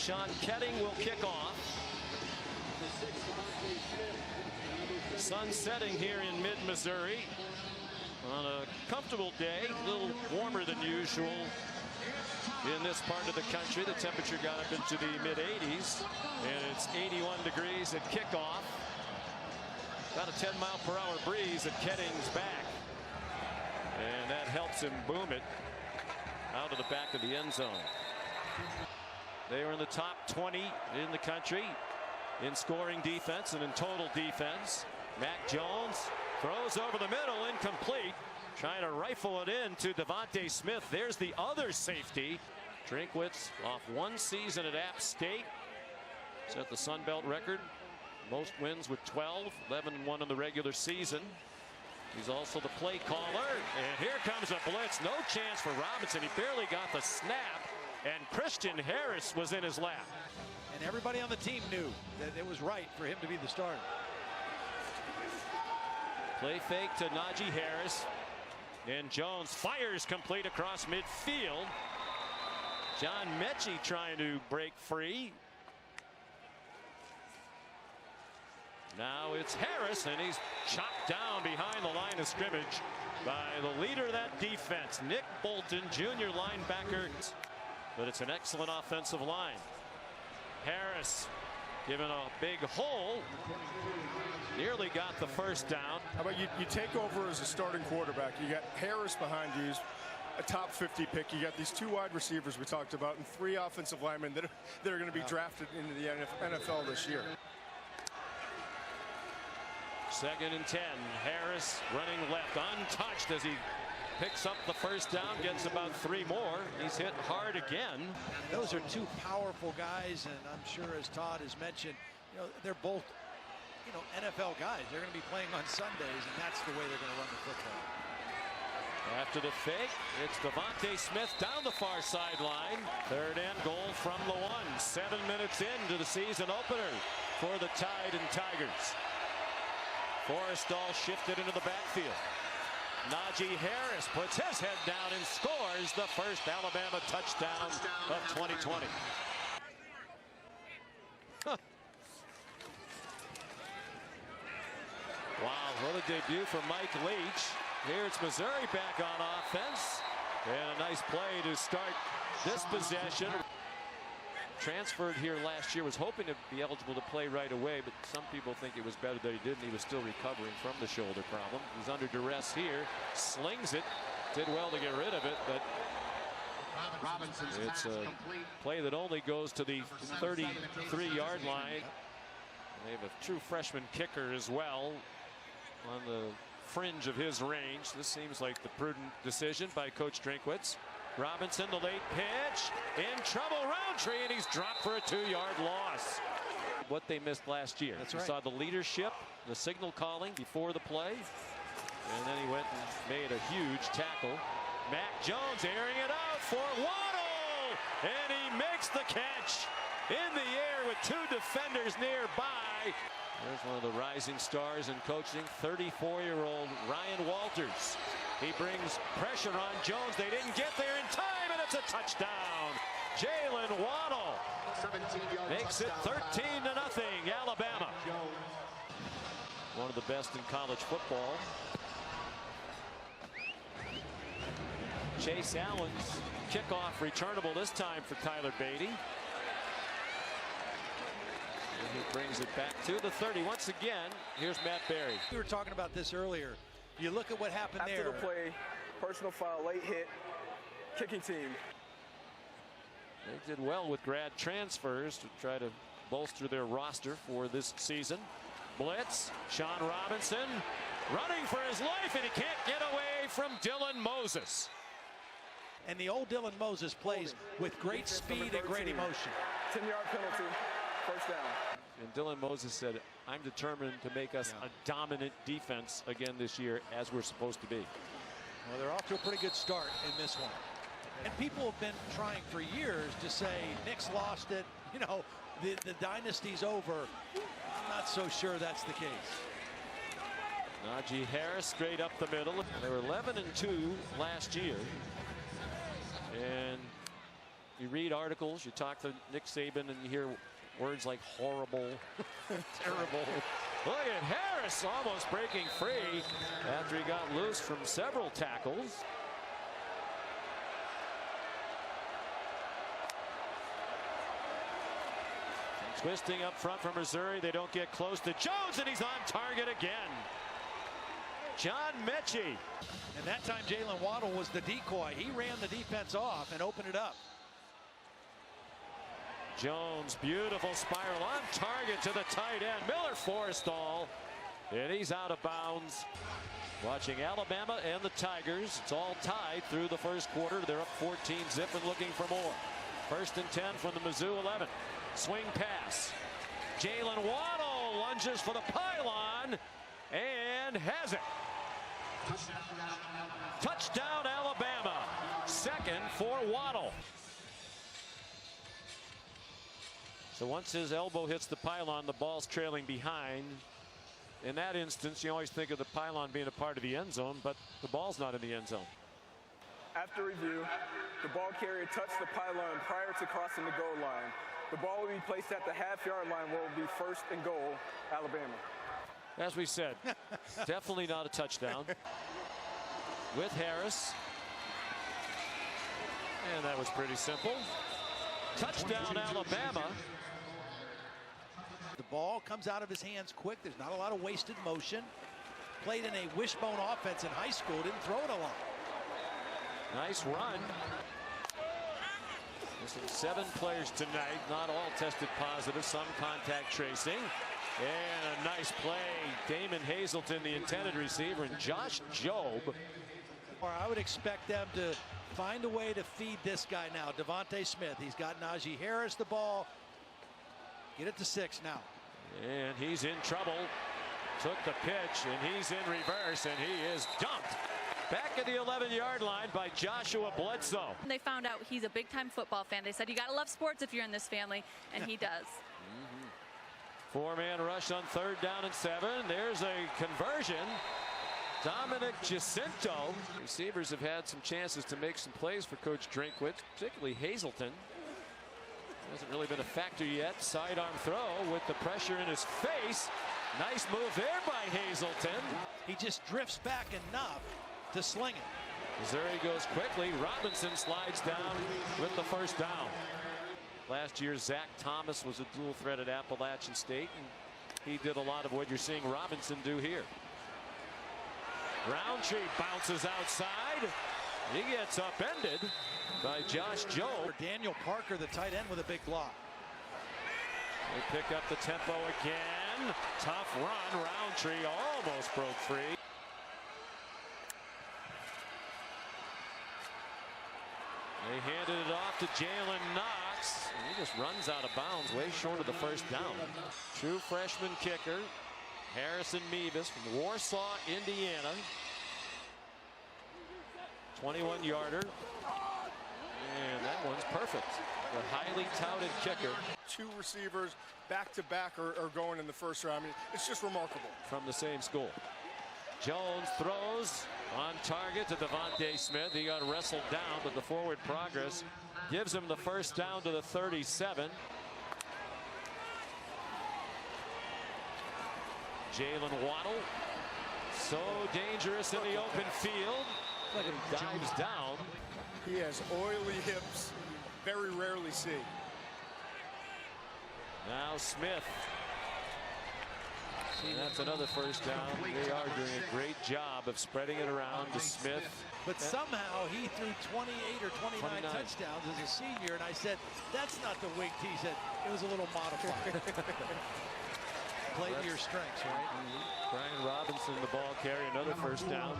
Sean Ketting will kick off. Sun setting here in mid-Missouri on a comfortable day, a little warmer than usual in this part of the country. The temperature got up into the mid-80s, and it's 81 degrees at kickoff. About a 10-mile-per-hour breeze at Ketting's back, and that helps him boom it out of the back of the end zone. They are in the top 20 in the country in scoring defense and in total defense. Mac Jones throws over the middle, incomplete. Trying to rifle it in to Devontae Smith. There's the other safety. Drinkwitz off one season at App State. Set the Sun Belt record. Most wins with 12, 11-1 in the regular season. He's also the play caller. And here comes a blitz. No chance for Robinson. He barely got the snap. And Christian Harris was in his lap. And everybody on the team knew that it was right for him to be the starter. Play fake to Najee Harris. And Jones fires complete across midfield. John Mechie trying to break free. Now it's Harris, and he's chopped down behind the line of scrimmage by the leader of that defense, Nick Bolton, junior linebacker. But it's an excellent offensive line. Harris given a big hole. Nearly got the first down. How about you take over as a starting quarterback? You got Harris behind you, a top 50 pick. You got these two wide receivers we talked about and three offensive linemen that are going to be drafted into the NFL this year. 2nd and 10. Harris running left, untouched as he picks up the first down, gets about 3 more. He's hit hard again. Those are two powerful guys, and I'm sure, as Todd has mentioned, they're both, NFL guys. They're going to be playing on Sundays, and that's the way they're going to run the football. After the fake, it's Devontae Smith down the far sideline. 3rd and goal from the 1. 7 minutes into the season opener for the Tide and Tigers. Forrestall shifted into the backfield. Najee Harris puts his head down and scores the first Alabama touchdown of 2020. Wow, what a debut for Mike Leach. Here it's Missouri back on offense. And a nice play to start this possession. Transferred here last year, was hoping to be eligible to play right away, but some people think it was better that he didn't. He was still recovering from the shoulder problem. He's under duress here, slings it, did well to get rid of it, but it's a play that only goes to the 33-yard line. They have a true freshman kicker as well on the fringe of his range. This seems like the prudent decision by Coach Drinkwitz. Robinson, the late pitch, in trouble, Roundtree, and he's dropped for a 2-yard loss. What they missed last year. That's right. You saw the leadership, the signal calling before the play, and then he went and made a huge tackle. Mac Jones airing it out for Waddle, and he makes the catch in the air with 2 defenders nearby. There's one of the rising stars in coaching, 34-year-old Ryan Walters. He brings pressure on Jones. They didn't get there in time, and it's a touchdown. Jalen Waddle makes it 13-0, Alabama. One of the best in college football. Chase Allen's kickoff returnable this time for Tyler Beatty. And he brings it back to the 30. Once again, here's Matt Berry. We were talking about this earlier. You look at what happened after there. After the play, personal foul, late hit, kicking team. They did well with grad transfers to try to bolster their roster for this season. Blitz, Sean Robinson running for his life, and he can't get away from Dylan Moses. And the old Dylan Moses plays with great speed and great emotion. 10-yard penalty, first down. And Dylan Moses said, I'm determined to make us a dominant defense again this year, as we're supposed to be. Well, they're off to a pretty good start in this one. And people have been trying for years to say Nick's lost it. The dynasty's over. I'm not so sure that's the case. Najee Harris straight up the middle. They were 11-2 last year. And You read articles, you talk to Nick Saban, and you hear words like horrible, terrible. Look at Harris almost breaking free after he got loose from several tackles. Twisting up front from Missouri. They don't get close to Jones, and he's on target again. John Mechie. And that time Jalen Waddle was the decoy. He ran the defense off and opened it up. Jones, beautiful spiral on target to the tight end. Miller Forrestall, and he's out of bounds. Watching Alabama and the Tigers. It's all tied through the first quarter. They're up 14-zip and looking for more. 1st and 10 from the Mizzou 11. Swing pass. Jalen Waddle lunges for the pylon and has it. Touchdown Alabama. 2nd for Waddle. So once his elbow hits the pylon, the ball's trailing behind. In that instance, you always think of the pylon being a part of the end zone, but the ball's not in the end zone. After review, the ball carrier touched the pylon prior to crossing the goal line. The ball will be placed at the half-yard line where it will be 1st and goal, Alabama. As we said, definitely not a touchdown. With Harris. And that was pretty simple. Touchdown Alabama. The ball comes out of his hands quick. There's not a lot of wasted motion. Played in a wishbone offense in high school. Didn't throw it a lot. Nice run. Missing 7 players tonight. Not all tested positive. Some contact tracing. And a nice play. Damon Hazelton, the intended receiver, and Josh Jobe. Or I would expect them to find a way to feed this guy now. Devontae Smith. He's got Najee Harris the ball. Get it to 6 now. And he's in trouble. Took the pitch, and he's in reverse, and he is dumped. Back at the 11-yard line by Joshua Bledsoe. They found out he's a big-time football fan. They said, you got to love sports if you're in this family, and he does. 4-man rush on 3rd down and 7. There's a conversion. Dominic Jacinto. Receivers have had some chances to make some plays for Coach Drinkwitz, particularly Hazelton. Hasn't really been a factor yet. Sidearm throw with the pressure in his face. Nice move there by Hazelton. He just drifts back enough to sling it. Missouri goes quickly. Robinson slides down with the 1st down. Last year, Zach Thomas was a dual threat at Appalachian State, and he did a lot of what you're seeing Robinson do here. Roundtree bounces outside. He gets upended by Josh Jobe. Daniel Parker, the tight end, with a big block. They pick up the tempo again. Tough run. Roundtree almost broke free. They handed it off to Jalen Knox. And he just runs out of bounds, way short of the 1st down. True freshman kicker, Harrison Mevis from Warsaw, Indiana. 21-yarder. And that one's perfect. The highly touted kicker. 2 receivers back-to-back are going in the 1st round. I mean, it's just remarkable. From the same school. Jones throws on target to Devontae Smith. He got wrestled down, but the forward progress gives him the 1st down to the 37. Jalen Waddle, so dangerous in the open field. Like he dives down. He has oily hips, very rarely see. Now Smith. And that's another 1st down. They are doing a great job of spreading it around to Smith. But somehow he threw 28 or 29 touchdowns as a senior, and I said, that's not the wing T. He said, it was a little modified. Play to your strengths, right? Brian Robinson, the ball carrier, another 1st down.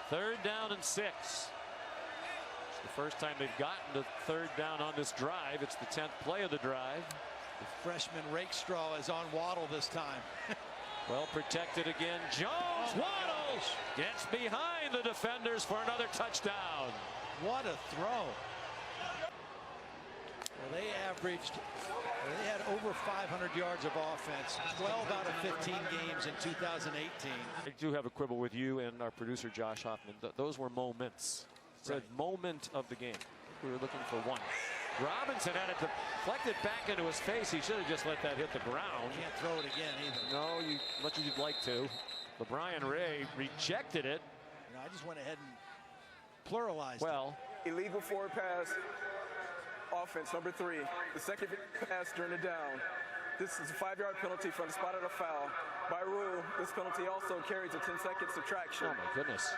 3rd down and 6. It's the first time they've gotten to 3rd down on this drive. It's the 10th play of the drive. The freshman Rakestraw is on Waddle this time. Well protected again. Jones, Waddle gets behind the defenders for another touchdown. What a throw. Well, they had over 500 yards of offense, 12 out of 15 games in 2018. I do have a quibble with you and our producer Josh Hoffman. Those were moments. It's a moment of the game. We were looking for one. Robinson had it deflected back into his face. He should have just let that hit the ground. Can't throw it again either. No, much as you'd like to. LeBron Ray rejected it. I just went ahead and pluralized it. Illegal forward pass, offense number 3. The second pass during the down. This is a 5-yard penalty from the spot of the foul. By rule, this penalty also carries a 10-second subtraction. Oh my goodness.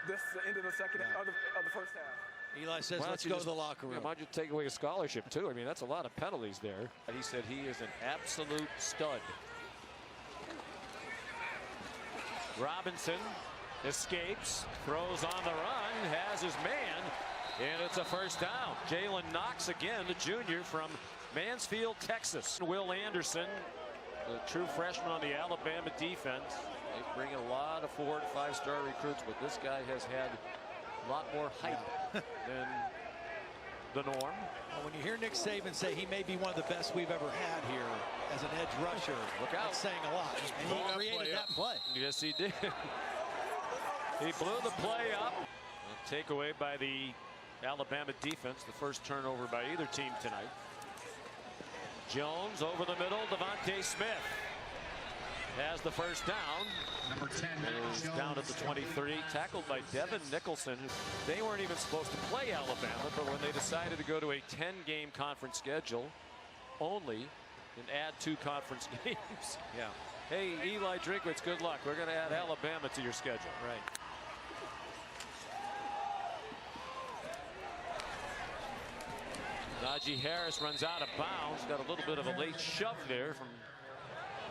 This is the end of the second of the first half. Eli says, let's go to the locker room. Why don't you take away a scholarship, too? I mean, that's a lot of penalties there. He said he is an absolute stud. Robinson escapes, throws on the run, has his man, and it's a first down. Jalen Knox again, the junior from Mansfield, Texas. Will Anderson, the true freshman on the Alabama defense. They bring in a lot of 4- and 5-star recruits, but this guy has had a lot more hype than the norm. Well, when you hear Nick Saban say he may be one of the best we've ever had here as an edge rusher, look out. that's saying a lot. And he created that play. Yes, he did. He blew the play up. A takeaway by the Alabama defense, the first turnover by either team tonight. Jones over the middle, Devontae Smith has the first down. Number 10 is down at the 23, tackled by Devin Nicholson. They weren't even supposed to play Alabama, but when they decided to go to a 10-game conference schedule only and add 2 conference games. Yeah. Hey, Eli Drinkwitz, good luck. We're going to add Alabama to your schedule. Right. Najee Harris runs out of bounds. Got a little bit of a late shove there from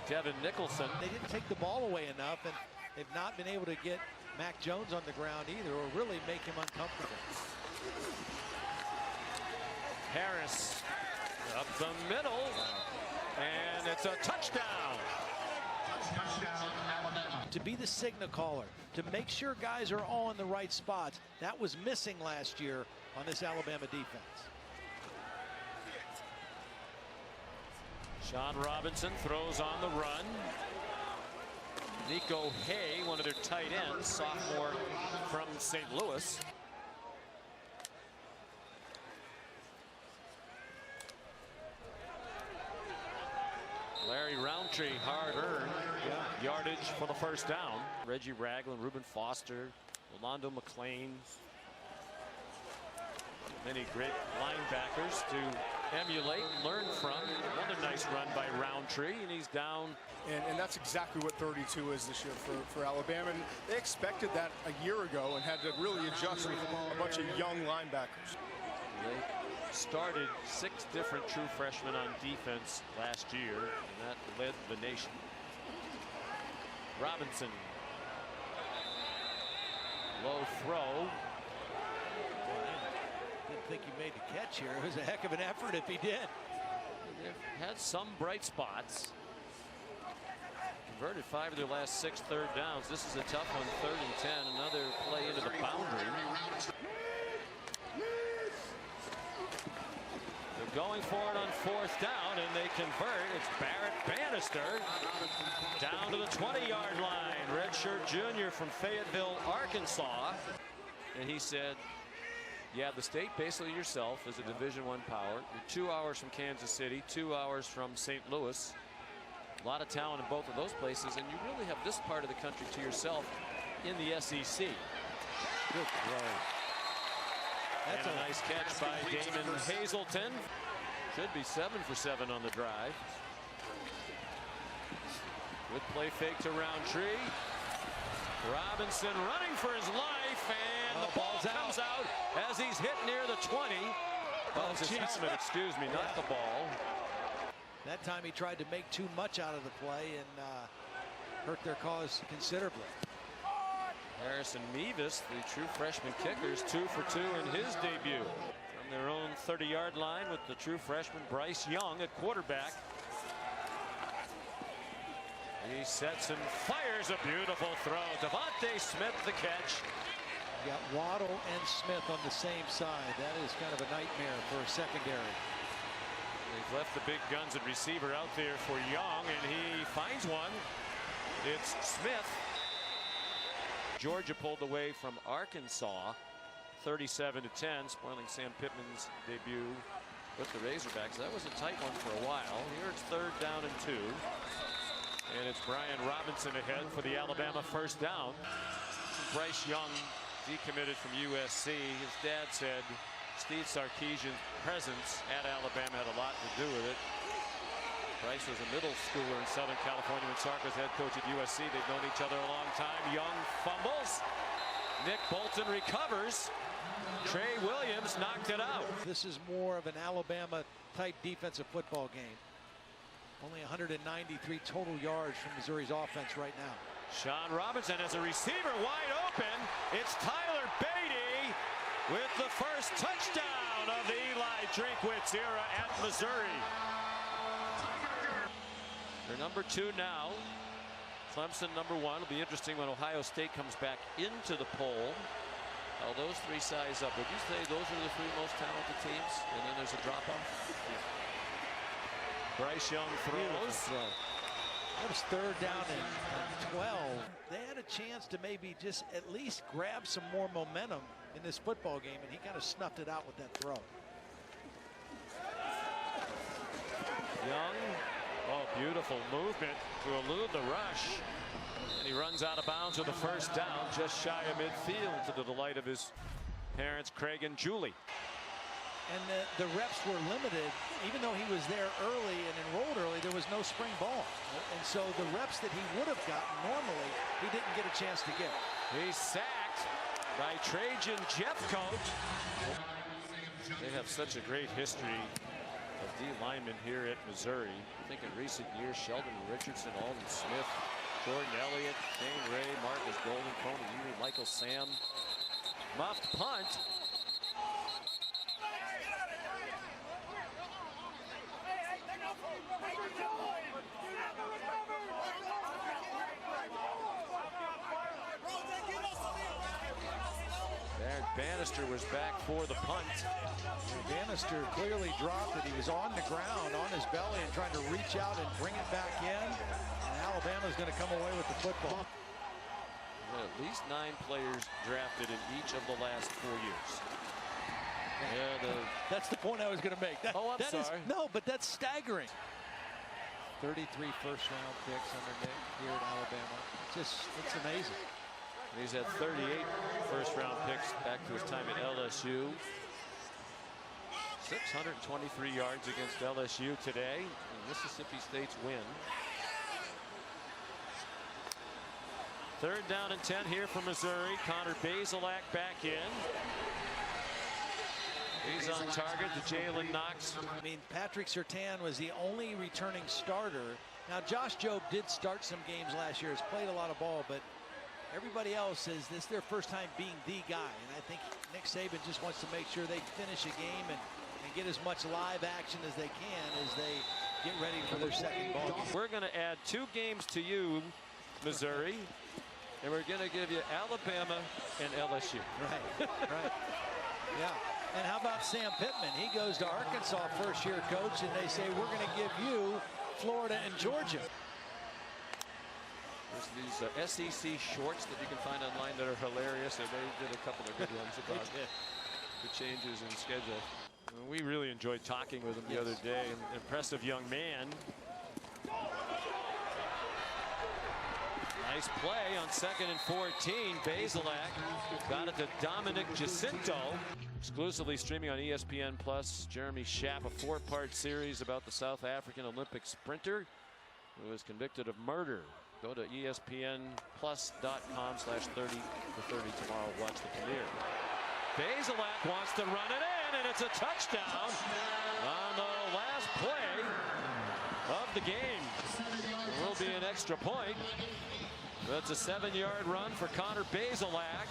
Devin Nicholson. They didn't take the ball away enough, and they've not been able to get Mac Jones on the ground either, or really make him uncomfortable. Harris up the middle, and it's a touchdown. Touchdown, Alabama. To be the signal caller, to make sure guys are all in the right spots, that was missing last year on this Alabama defense. Sean Robinson throws on the run. Nico Hay, one of their tight ends, sophomore from St. Louis. Larry Roundtree, hard-earned yardage for the first down. Reggie Ragland, Reuben Foster, Rolando McClain. Many great linebackers to emulate, learn from. Another nice run by Roundtree, and he's down. And that's exactly what 32 is this year for Alabama. And they expected that a year ago and had to really adjust with a bunch of young linebackers. They started 6 different true freshmen on defense last year, and that led the nation. Robinson. Low throw. Didn't think he made the catch here. It was a heck of an effort if he did. They've had some bright spots. Converted 5 of their last 6 third downs. This is a tough one, 3rd and 10. Another play into the boundary. They're going for it on 4th down, and they convert. It's Barrett Bannister down to the 20-yard line. Redshirt junior from Fayetteville, Arkansas. And he said, yeah, the state basically yourself is a Division I power. You're 2 hours from Kansas City, 2 hours from St. Louis. A lot of talent in both of those places, and you really have this part of the country to yourself in the SEC. Good throw. That's a nice catch by Damon Hazelton. Should be 7 for 7 on the drive. Good play fake to Roundtree. Robinson running for his life, and the ball comes out as he's hit near the 20. Oh, it's his helmet, excuse me, not the ball. That time he tried to make too much out of the play and hurt their cause considerably. Harrison Mevis, the true freshman kickers, 2 for 2 in his debut. From their own 30-yard line with the true freshman Bryce Young at quarterback. He sets and fires a beautiful throw. Devontae Smith the catch. You got Waddle and Smith on the same side. That is kind of a nightmare for a secondary. They've left the big guns at receiver out there for Young, and he finds one. It's Smith. Georgia pulled away from Arkansas 37-10, spoiling Sam Pittman's debut with the Razorbacks. That was a tight one for a while. Here it's 3rd down and 2. And it's Brian Robinson ahead for the Alabama first down. Bryce Young decommitted from USC. His dad said Steve Sarkisian's presence at Alabama had a lot to do with it. Bryce was a middle schooler in Southern California when Sark was head coach at USC. They've known each other a long time. Young fumbles. Nick Bolton recovers. Trey Williams knocked it out. This is more of an Alabama-type defensive football game. Only 193 total yards from Missouri's offense right now. Sean Robinson as a receiver wide open. It's Tyler Beatty with the first touchdown of the Eli Drinkwitz era at Missouri. They're number 2 now. Clemson number 1. It'll be interesting when Ohio State comes back into the poll. How those 3 size up. Would you say those are the 3 most talented teams? And then there's a drop-off? Yeah. Bryce Young throws. That was 3rd down and 12. They had a chance to maybe just at least grab some more momentum in this football game, and he kind of snuffed it out with that throw. Young. Oh, beautiful movement to elude the rush. And he runs out of bounds with the first down, just shy of midfield, to the delight of his parents, Craig and Julie. And the reps were limited. Even though he was there early and enrolled early, there was no spring ball. And so the reps that he would have gotten normally, he didn't get a chance to get. He's sacked by Trajan Jeffcoat. They have such a great history of D linemen here at Missouri. I think in recent years, Sheldon Richardson, Alden Smith, Jordan Elliott, Shane Ray, Marcus Golden, Coney Ewing, Michael Sam. Muffed punt. Bannister was back for the punt. Bannister clearly dropped it. He was on the ground, on his belly, and trying to reach out and bring it back in. And Alabama's going to come away with the football. At least 9 players drafted in each of the last 4 years. Yeah, that's the point I was going to make. I'm sorry. No, but that's staggering. 33 first-round picks under Nick here at Alabama. It's amazing. He's had 38 first-round picks back to his time at LSU. 623 yards against LSU today in Mississippi State's win. 3rd down and 10 here for Missouri. Connor Bazelak back in. He's on target to Jalen Knox. I mean, Patrick Surtain was the only returning starter. Now, Josh Jobe did start some games last year, has played a lot of ball, but everybody else says this is their first time being the guy. And I think Nick Saban just wants to make sure they finish a game and get as much live action as they can as they get ready for their second ball game. We're going to add 2 games to you, Missouri, and we're going to give you Alabama and LSU. Right, right. Yeah. And how about Sam Pittman? He goes to Arkansas first-year coach, and they say, we're going to give you Florida and Georgia. There's these SEC shorts that you can find online that are hilarious, and they did a couple of good ones about the changes in schedule. We really enjoyed talking with him the other day. An impressive young man. Nice play on 2nd and 14. Bazelak got it to Dominic Jacinto. Exclusively streaming on ESPN Plus. Jeremy Schaap, a 4-part series about the South African Olympic sprinter who was convicted of murder. Go to ESPNplus.com/30for30 tomorrow. Watch the premiere. Bazelak wants to run it in, and it's a touchdown on the last play of the game. It will be an extra point. That's a 7-yard run for Connor Bazelak.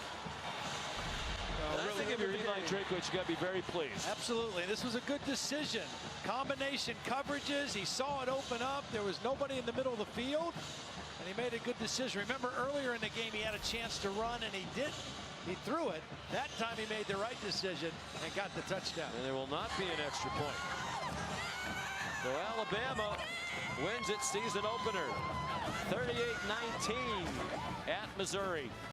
I think if you're Eli Drinkwitz, you got to be very pleased. Absolutely. This was a good decision. Combination coverages. He saw it open up. There was nobody in the middle of the field, and he made a good decision. Remember, earlier in the game, he had a chance to run, and he didn't. He threw it. That time, he made the right decision and got the touchdown. And there will not be an extra point. So Alabama wins its season opener, 38-19 at Missouri.